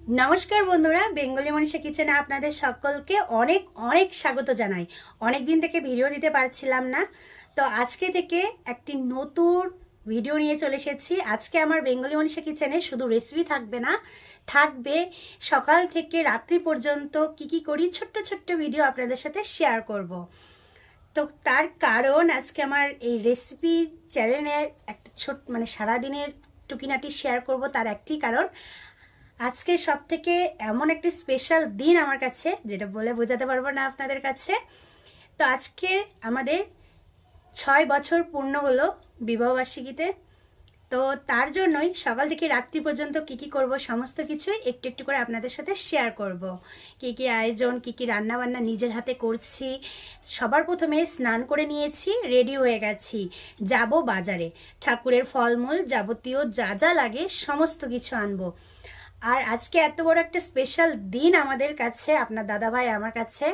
নমস্কার বন্ধুরা, বেঙ্গলি মনীষা কিচেনে আপনাদের সকলকে অনেক অনেক স্বাগত জানাই। অনেক দিন থেকে ভিডিও দিতে পারছিলাম না, তো আজকে থেকে একটি নতুন ভিডিও নিয়ে চলে এসেছি। আজকে আমার বেঙ্গলি মনীষা কিচেনে শুধু রেসিপি থাকবে না, থাকবে সকাল থেকে রাত্রি পর্যন্ত কি কি করি ছোট্ট ছোট্ট ভিডিও আপনাদের সাথে শেয়ার করব। তো তার কারণ আজকে আমার এই রেসিপি চ্যানেলে একটা সারাদিনের টুকিনাটি শেয়ার করব। তার একটি কারণ, আজকে সব থেকে এমন একটি স্পেশাল দিন আমার কাছে, যেটা বলে বোঝাতে পারবো না আপনাদের কাছে। তো আজকে আমাদের 6 বছর পূর্ণ হলো বিবাহবার্ষিকীতে। তো তার জন্যই সকাল থেকে রাত্রি পর্যন্ত কি কি করব সমস্ত কিছুই একটু একটু করে আপনাদের সাথে শেয়ার করব। কি কি আয়োজন, কি কি রান্না বান্না নিজের হাতে করছি। সবার প্রথমে স্নান করে নিয়েছি, রেডি হয়ে গেছি, যাব বাজারে। ঠাকুরের ফলমূল যাবতীয় যা যা লাগে সমস্ত কিছু আনবো। আর আজকে এত বড় একটা স্পেশাল দিন আমাদের কাছে, আপনার দাদাভাই আমার কাছে।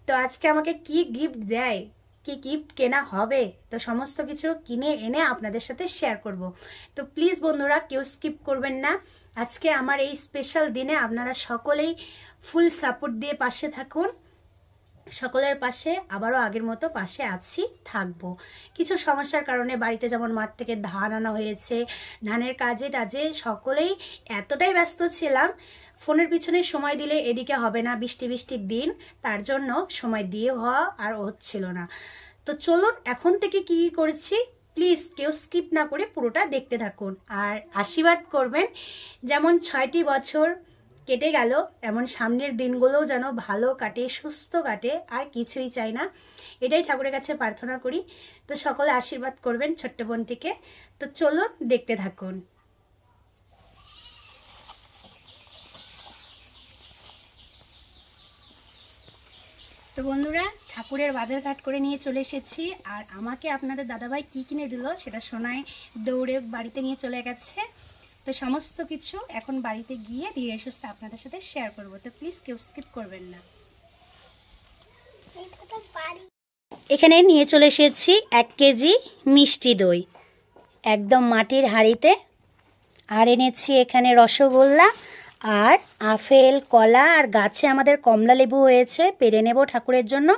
তো আজকে আমাকে কি গিফট দেয়, কি গিফট কেনা হবে, তো সমস্ত কিছু কিনে এনে আপনাদের সাথে শেয়ার করব। তো প্লিজ বন্ধুরা, কেউ স্কিপ করবেন না। আজকে আমার এই স্পেশাল দিনে আপনারা সকলেই ফুল সাপোর্ট দিয়ে পাশে থাকুন। সকলের পাশে আবারও আগের মতো পাশে আছি, থাকবো। কিছু সমস্যার কারণে বাড়িতে যেমন মাঠ থেকে ধান আনা হয়েছে, ধানের কাজে টাজে সকলেই এতটাই ব্যস্ত ছিলাম, ফোনের পিছনে সময় দিলে এদিকে হবে না, বৃষ্টি বৃষ্টির দিন, তার জন্য সময় দিয়ে হওয়া আর হচ্ছিল না। তো চলুন এখন থেকে কি কি করেছি প্লিজ কেউ স্কিপ না করে পুরোটা দেখতে থাকুন, আর আশীর্বাদ করবেন যেমন 6টি বছর কেটে গেল এমন সামনের দিনগুলোও যেন ভালো কাটে, সুস্থ কাটে, আর কিছুই চাই না, এটাই ঠাকুরের কাছে প্রার্থনা করি। তো সকলে আশীর্বাদ করবেন ছোট্ট বোনটিকে। তো চলুন দেখতে থাকুন। তো বন্ধুরা, ঠাকুরের বাজারঘাট করে নিয়ে চলে এসেছি, আর আমাকে আপনাদের দাদাভাই কি কিনে দিল সেটা শোনায় দৌড়ে বাড়িতে নিয়ে চলে গেছে। তো সমস্ত কিছু এখন বাড়িতে গিয়ে ধীরে সুস্থে আপনাদের সাথে শেয়ার করব। তো প্লিজ কেউ স্কিপ করবেন না। এখানে নিয়ে চলে এসেছি 1 কেজি মিষ্টি দই, একদম মাটির হাঁড়িতে। আর এনেছি এখানে রসগোল্লা, আর আপেল, কলা, আর গাছে আমাদের কমলা লেবু হয়েছে, পেরে নেব ঠাকুরের জন্য।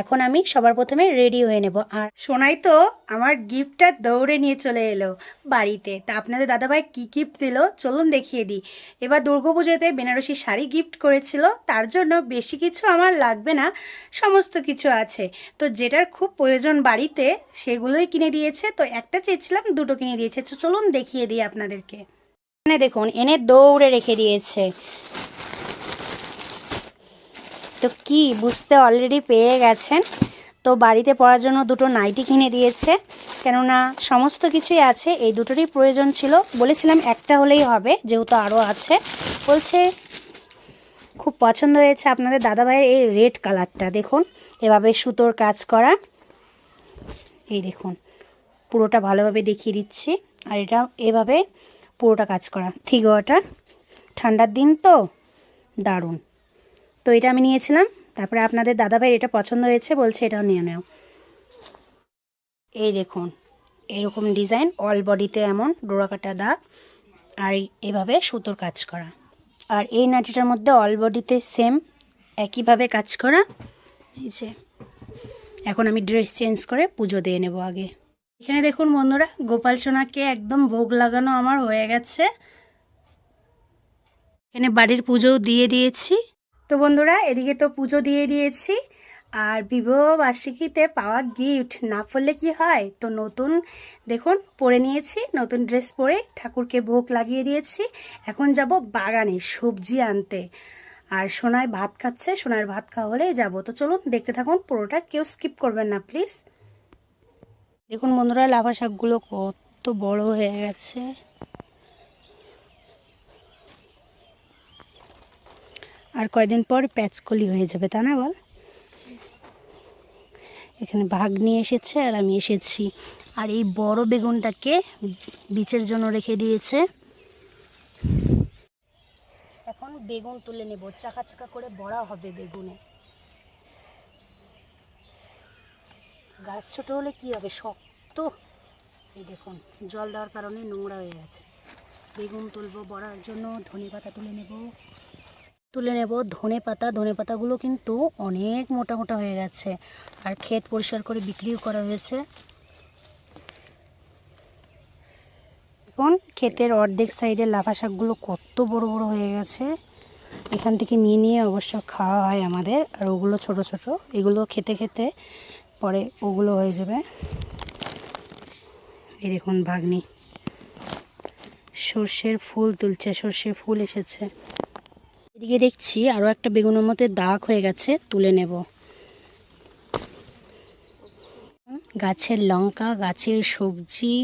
এখন আমি সবার প্রথমে রেডি হয়ে নেব। আর সোনাই তো আমার গিফটটা দৌড়ে নিয়ে চলে এলো বাড়িতে। তা আপনাদের দাদাভাই কি গিফট দিল চলুন দেখিয়ে দিই। এবার দুর্গাপুজোতে বেনারসি শাড়ি গিফট করেছিল, তার জন্য বেশি কিছু আমার লাগবে না, সমস্ত কিছু আছে। তো যেটার খুব প্রয়োজন বাড়িতে সেগুলোই কিনে দিয়েছে। তো একটা চেয়েছিলাম, দুটো কিনে দিয়েছে। তো চলুন দেখিয়ে দিই আপনাদেরকে। এখানে দেখুন এনে দৌড়ে রেখে দিয়েছে। তো কি বুঝতে অলরেডি পেয়ে গেছেন। তো বাড়িতে পরার জন্য দুটো নাইটি কিনে দিয়েছে, কেননা সমস্ত কিছুই আছে, এই দুটোরই প্রয়োজন ছিল। বলেছিলাম একটা হলেই হবে, যেহেতু আরও আছে। বলছে খুব পছন্দ হয়েছে আপনাদের দাদাভাইয়ের এই রেড কালারটা। দেখুন এভাবে সুতোর কাজ করা, এই দেখুন পুরোটা ভালোভাবে দেখিয়ে দিচ্ছি। আর এটা এভাবে পুরোটা কাজ করা, থ্রি কোয়ার্টার, ঠান্ডার দিন তো দারুণ। তো এটা আমি নিয়েছিলাম। তারপরে আপনাদের দাদাভাইয়ের এটা পছন্দ হয়েছে, বলছে এটাও নিয়ে নাও। এই দেখুন এরকম ডিজাইন, অল বডিতে এমন ডোরা কাটা দাগ, আর এভাবে সুতোর কাজ করা। আর এই নাইটিটার মধ্যে অল বডিতে সেম একইভাবে কাজ করা। এই যে এখন আমি ড্রেস চেঞ্জ করে পুজো দিয়ে নেব আগে। এখানে দেখুন বন্ধুরা, গোপাল সোনাকে একদম ভোগ লাগানো আমার হয়ে গেছে। এখানে বাড়ির পুজোও দিয়ে দিয়েছি। তো বন্ধুরা, এদিকে তো পুজো দিয়ে দিয়েছি, আর বিবাহ বার্ষিকীতে পাওয়া গিফট না পরলে কি হয়। তো নতুন দেখুন পরে নিয়েছি, নতুন ড্রেস পরে ঠাকুরকে ভোগ লাগিয়ে দিয়েছি। এখন যাব বাগানে সবজি আনতে, আর সোনায় ভাত খাচ্ছে, সোনার ভাত খাওয়া হলেই যাব। তো চলুন দেখতে থাকুন পুরোটা, কেউ স্কিপ করবেন না প্লিজ। দেখুন বন্ধুরা, লাফা শাকগুলো কত বড় হয়ে গেছে। আর কয়দিন পর প্যাচকলি হয়ে যাবে, তা না বল। এখানে ভাগ নিয়ে এসেছে আর আমি এসেছি। আর এই বড় বেগুনটাকে বীজের জন্য রেখে দিয়েছে। এখন বেগুন তুলে নেব, চাকা চাকা করে বড়া হবে বেগুনে। গাছ ছোট হলে কি হবে, শক্ত। এই দেখুন জল দেওয়ার কারণে নোংরা হয়ে গেছে। বেগুন তুলবো বড়ার জন্য। ধনেপাতা তুলে নেব ধনেপাতাগুলো কিন্তু অনেক মোটা মোটা হয়ে গেছে, আর ক্ষেত পরিষ্কার করে বিক্রিও করা হয়েছে। এখন ক্ষেতের অর্ধেক সাইডে লাফা শাকগুলো কত বড় বড় হয়ে গেছে। এখান থেকে নিয়ে নিয়ে অবশ্য খাওয়া হয় আমাদের, আর ওগুলো ছোট ছোট, এগুলো খেতে খেতে পরে ওগুলো হয়ে যাবে। এই দেখুন ভাগ্নি সর্ষের ফুল তুলছে, সর্ষের ফুল এসেছে। এদিকে দেখছি আরও একটা বেগুনের মধ্যে দাগ হয়ে গেছে, তুলে নেব। গাছের লঙ্কা, গাছের সবজি,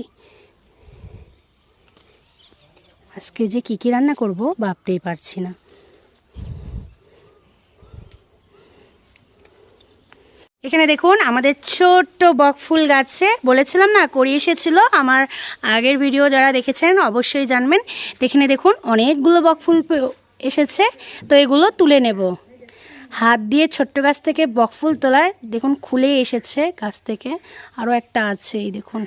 আজকে যে কী কী রান্না করব ভাবতেই পারছি না। এখানে দেখুন আমাদের ছোট্ট বকফুল গাছে বলেছিলাম না করি এসেছিল, আমার আগের ভিডিও যারা দেখেছেন অবশ্যই জানবেন। এখানে দেখুন অনেকগুলো বকফুল এসেছে, তো এগুলো তুলে নেব। হাত দিয়ে ছোট্ট গাছ থেকে বকফুল তোলার দেখুন খুলে এসেছে গাছ থেকে, আরও একটা আছে এই দেখুন।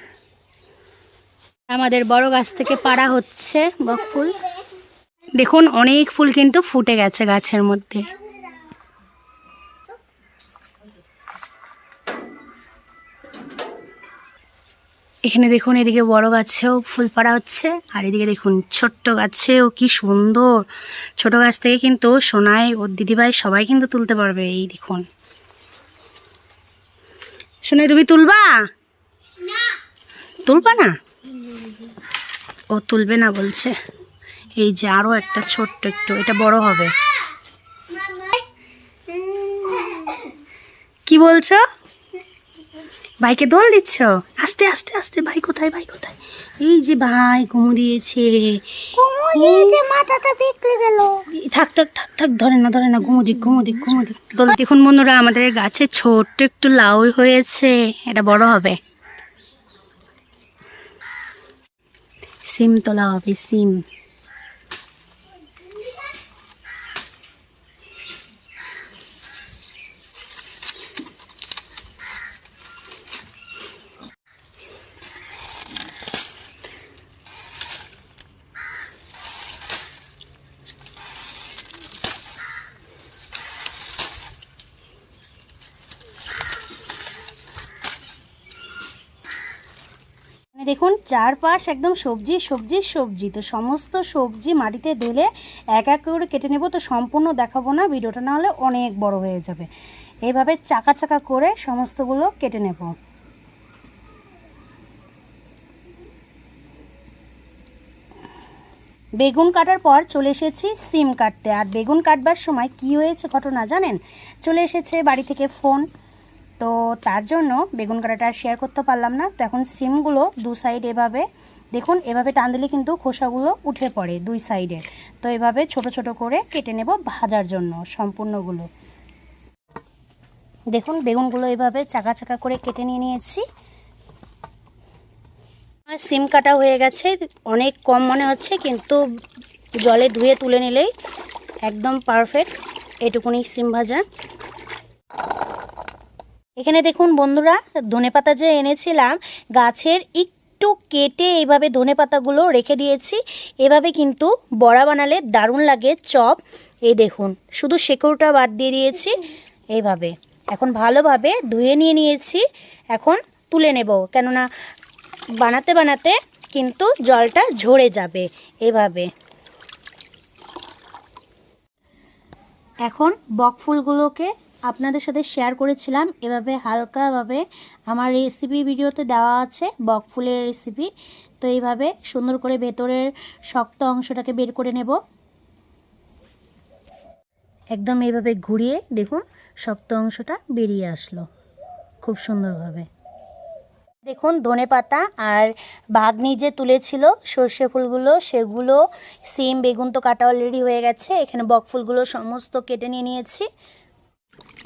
আমাদের বড় গাছ থেকে পাড়া হচ্ছে বকফুল। দেখুন অনেক ফুল কিন্তু ফুটে গেছে গাছের মধ্যে। এখানে দেখুন এদিকে বড় গাছেও ফুল পাড়া হচ্ছে, আর এদিকে দেখুন ছোট্ট গাছেও কি সুন্দর। ছোট গাছ থেকে কিন্তু সোনাই ওর দিদিভাই সবাই কিন্তু তুলতে পারবে। এই দেখুন সোনাই, তুমি তুলবা না? ও তুলবে না বলছে। এই যে আরো একটা ছোট্ট একটু, এটা বড় হবে। কি বলছো? ভাইকে দোল দিচ্ছ? আস্তে আস্তে আস্তে। ভাই কোথায়? এই যে ভাই ঘুমু দিয়েছে, মাথাটা বিগড়ে গেল। থাক ধরে না, ঘুমু দিক। দোল। দেখুন বন্ধুরা আমাদের গাছে ছোট্ট একটু লাউ হয়েছে, এটা বড় হবে। সিম তোলা হবে, সিম। দেখুন চারপাশ একদম সবজি। তো সমস্ত সবজি মাটিতে ঢেলে এক এক করে কেটে নেব। তো সম্পূর্ণ দেখাবো না, ভিডিওটা না হলে অনেক বড় হয়ে যাবে। এইভাবে চাকা করে সমস্তগুলো কেটে নেব। বেগুন কাটার পর চলে এসেছি সিম কাটতে। আর বেগুন কাটবার সময় কি হয়েছে ঘটনা জানেন? চলে এসেছে বাড়ি থেকে ফোন, তো তার জন্য বেগুন কাটাটা শেয়ার করতে পারলাম না। তো এখন সিমগুলো দু সাইড এভাবে দেখুন, এভাবে টান দিলে কিন্তু খোসাগুলো উঠে পড়ে দুই সাইডে। তো এভাবে ছোট ছোট করে কেটে নেব ভাজার জন্য সম্পূর্ণগুলো। দেখুন বেগুনগুলো এভাবে চাকা করে কেটে নিয়েছি। আর সিম কাটা হয়ে গেছে, অনেক কম মনে হচ্ছে কিন্তু জলে ধুয়ে তুলে নিলেই একদম পারফেক্ট এটুকুনি সিম ভাজা। এখানে দেখুন বন্ধুরা ধনেপাতা যে এনেছিলাম গাছের একটু কেটে এইভাবে ধনেপাতাগুলো রেখে দিয়েছি। এভাবে কিন্তু বড়া বানালে দারুণ লাগে চপ। এই দেখুন শুধু শেকড়টা বাদ দিয়ে দিয়েছি এইভাবে। এখন ভালোভাবে ধুয়ে নিয়েছি, এখন তুলে নেব, কেননা বানাতে কিন্তু জলটা ঝরে যাবে এভাবে। এখন বকফুলগুলোকে আপনাদের সাথে শেয়ার করেছিলাম, এভাবে হালকাভাবে আমার রেসিপি ভিডিওতে দেওয়া আছে বকফুলের রেসিপি। তো এইভাবে সুন্দর করে ভেতরের শক্ত অংশটাকে বের করে নেব। একদম এইভাবে ঘুরিয়ে দেখুন শক্ত অংশটা বেরিয়ে আসলো খুব সুন্দরভাবে। দেখুন ধনেপাতা আর ভাগ্নি যে তুলেছিল সর্ষে ফুলগুলো, সেগুলো সিম বেগুন তো কাটা অলরেডি হয়ে গেছে। এখানে বকফুলগুলো সমস্ত কেটে নিয়েছি।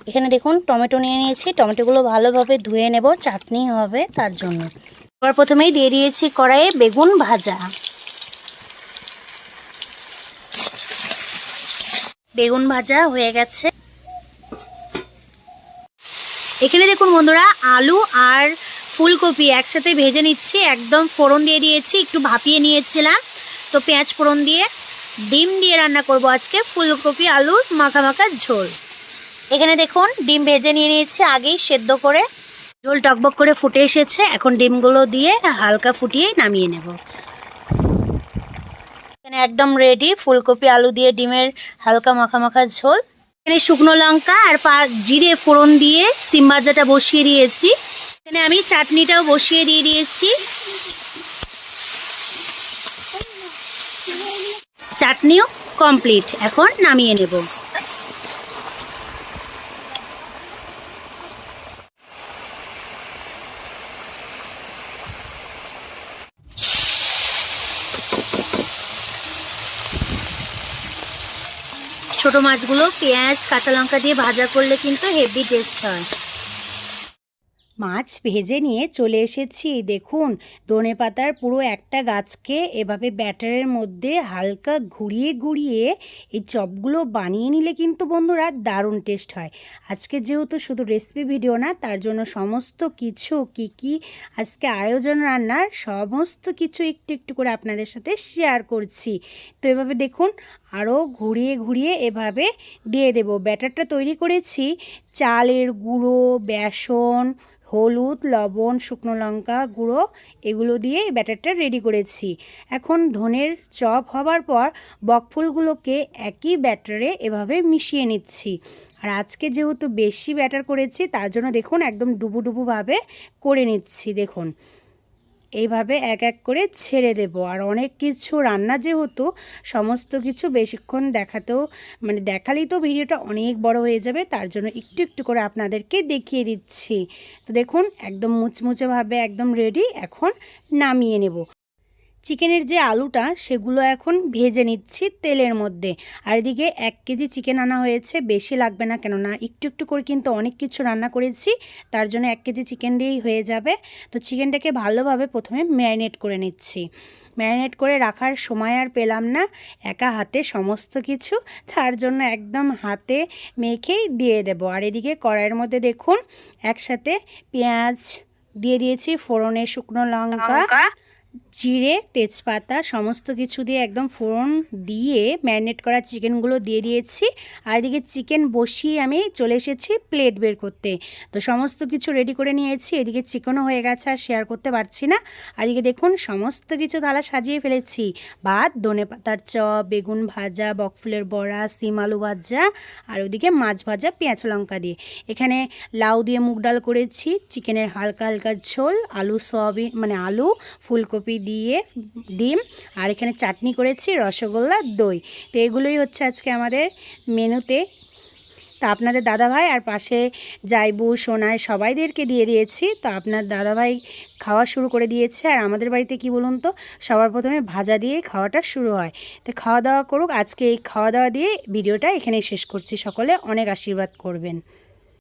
এখানে দেখুন টমেটো নিয়ে নিয়েছি, টমেটোগুলো ভালোভাবে ধুয়ে নেব, চাটনি হবে তার জন্য। এবার প্রথমেই দিয়ে দিয়েছি কড়াইয়ে বেগুন ভাজা। বেগুন ভাজা হয়ে গেছে। এখানে দেখুন বন্ধুরা আলু আর ফুলকপি একসাথে ভেজে নিচ্ছি, একদম ফোড়ন দিয়ে দিয়েছি, একটু ভাপিয়ে নিয়েছিলাম। তো পেঁয়াজ ফোড়ন দিয়ে ডিম দিয়ে রান্না করব আজকে ফুলকপি আলুর মাখা মাখা ঝোল। এখানে দেখুন ডিম ভেজে নিয়ে নিয়েছি আগেই সেদ্ধ করে, ঝোল টকবক করে ফুটে এসেছে। এখন ডিমগুলো দিয়ে হালকা ফুটিয়ে নামিয়ে নেব। এখানে একদম রেডি ফুলকপি আলু দিয়ে ডিমের হালকা মাখা মাখা ঝোল। এখানে শুকনো লঙ্কা আর জিরে ফোড়ন দিয়ে সিম ভাজাটা বসিয়ে দিয়েছি। এখানে আমি চাটনিটাও বসিয়ে দিয়ে দিয়েছি। চাটনিও কমপ্লিট, এখন নামিয়ে নেব। ছোট মাছগুলো পেঁয়াজ কাঁচা লঙ্কা দিয়ে ভাজা করলে কিন্তু হেভি টেস্ট হয়। মাছ ভেজে নিয়ে চলে এসেছি। দেখুন ধনেপাতার পুরো একটা গাছকে এভাবে ব্যাটারের মধ্যে হালকা ঘুরিয়ে ঘুরিয়ে এই চপগুলো বানিয়ে নিলে কিন্তু বন্ধুরা দারুণ টেস্ট হয়। আজকে যেহেতু শুধু রেসিপি ভিডিও না, তার জন্য সমস্ত কিছু কি আজকে আয়োজন রান্নার সমস্ত কিছু একটু একটু করে আপনাদের সাথে শেয়ার করছি। তো এভাবে দেখুন আরও ঘুরিয়ে ঘুরিয়ে এভাবে দিয়ে দেব। ব্যাটারটা তৈরি করেছি চালের গুঁড়ো, বেসন, হলুদ, লবণ, শুকনো লঙ্কা গুঁড়ো এগুলো দিয়ে ব্যাটারটা রেডি করেছি। এখন ধনের চপ হবার পর বকফুলগুলোকে একই ব্যাটারে এভাবে মিশিয়ে নিচ্ছি। আর আজকে যেহেতু বেশি ব্যাটার করেছি তার জন্য দেখুন একদম ডুবুডুবুভাবে করে নিচ্ছি। দেখুন এইভাবে এক এক করে ছেড়ে দেব। আর অনেক কিছু রান্না যেহেতু সমস্ত কিছু বেশিক্ষণ দেখালেই তো ভিডিওটা অনেক বড় হয়ে যাবে, তার জন্য একটু একটু করে আপনাদেরকে দেখিয়ে দিচ্ছি। তো দেখুন একদম মুচমুচেভাবে একদম রেডি, এখন নামিয়ে নেব। চিকেনের যে আলুটা সেগুলো এখন ভেজে নিচ্ছি তেলের মধ্যে। আর এদিকে 1 কেজি চিকেন আনা হয়েছে, বেশি লাগবে না, কেননা একটু একটু করে কিন্তু অনেক কিছু রান্না করেছি, তার জন্য 1 কেজি চিকেন দিয়েই হয়ে যাবে। তো চিকেনটাকে ভালোভাবে প্রথমে ম্যারিনেট করে নিচ্ছি। ম্যারিনেট করে রাখার সময় আর পেলাম না একা হাতে সমস্ত কিছু, তার জন্য একদম হাতে মেখেই দিয়ে দেব। আর এদিকে কড়াইয়ের মধ্যে দেখুন একসাথে পেঁয়াজ দিয়ে দিয়েছি, ফোড়নে শুকনো লঙ্কা, জিরে, তেজপাতা সমস্ত কিছু দিয়ে একদম ফোড়ন দিয়ে ম্যারিনেট করা চিকেনগুলো দিয়ে দিয়েছি। আর এদিকে চিকেন বসিয়ে আমি চলে এসেছি প্লেট বের করতে। তো সমস্ত কিছু রেডি করে নিয়েছি, এদিকে চিকেনও হয়ে গেছে, আর শেয়ার করতে পারছি না। আর এদিকে দেখুন সমস্ত কিছু থালা সাজিয়ে ফেলেছি, ভাত, ধনেপাতার চপ, বেগুন ভাজা, বকফুলের বড়া, সিম আলু ভাজা, আর ওদিকে মাছ ভাজা পেঁয়াজ লঙ্কা দিয়ে। এখানে লাউ দিয়ে মুগ ডাল করেছি, চিকেনের হালকা হালকা ঝোল, আলু সয়াবিন আলু ফুলকপি দিয়ে ডিম, আর এখানে চাটনি করেছি, রসগোল্লা, দই। তো এগুলোই হচ্ছে আজকে আমাদের মেনুতে। তা আপনাদের দাদাভাই আর পাশে জাইবু, সোনাই সবাইদেরকে দিয়ে দিয়েছি। তো আপনার দাদাভাই খাওয়া শুরু করে দিয়েছে। আর আমাদের বাড়িতে কি বলুন তো, সবার প্রথমে ভাজা দিয়ে খাওয়াটা শুরু হয়। তো খাওয়া দাওয়া করুক। আজকে এই খাওয়া দাওয়া দিয়ে ভিডিওটা এখানেই শেষ করছি। সকলে অনেক আশীর্বাদ করবেন।